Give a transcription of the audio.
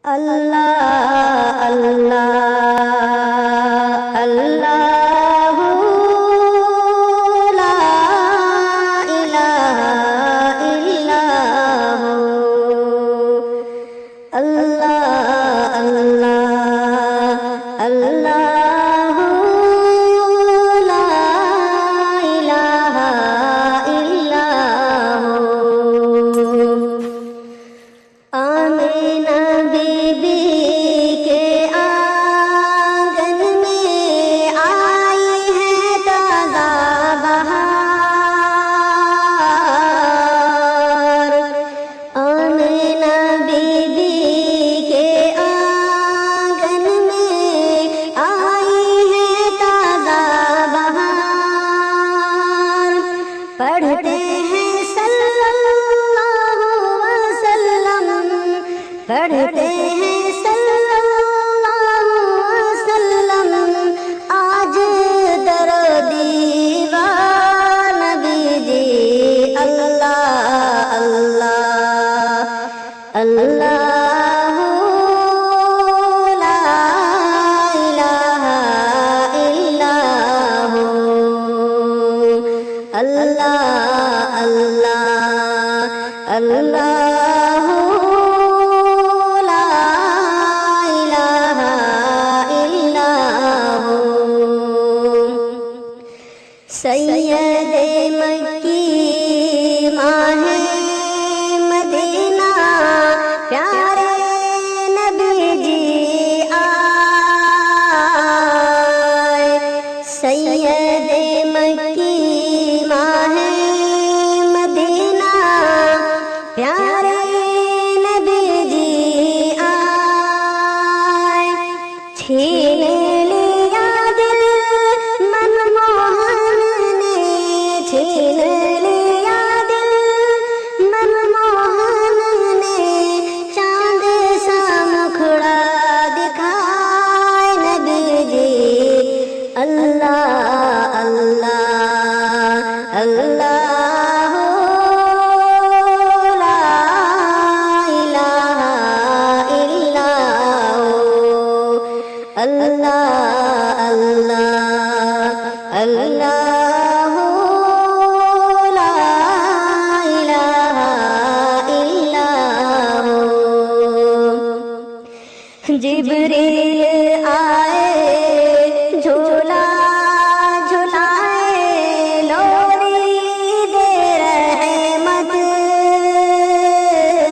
اللہ اللہ اللہ لا الہ الا ہو، اللہ اللہ اللہ لا الہ الا ہو۔ آمینہ بی بی کے آنگن میں آئی ہے تازہ بہار، آمینہ بی بی کے آنگن میں آئی ہے تازہ بہار، پڑھتے ہیں صلی اللہ وسلم، پڑھتے ہیں صلی اللہ وسلم، آج در و دیوار نبی جی، اللہ اللہ اللہ لا الہ الا ہو، اللہ اللہ اللہ لا الہ الا ہو۔ سید مکی ماہ مدینہ پیارے نبی جی آئے، سید مکی ماہ مدینہ پیارے نبی جی آئے، چھین لیا دل منموہن نے، چھین لیا دل منموہن نے، چاند سا مکھڑا دکھائے نبی جی، اللہ اللہ اللہ لا الہ الا ہو، اللہ اللہ اللہ لا الہ الا ہو۔ جبریل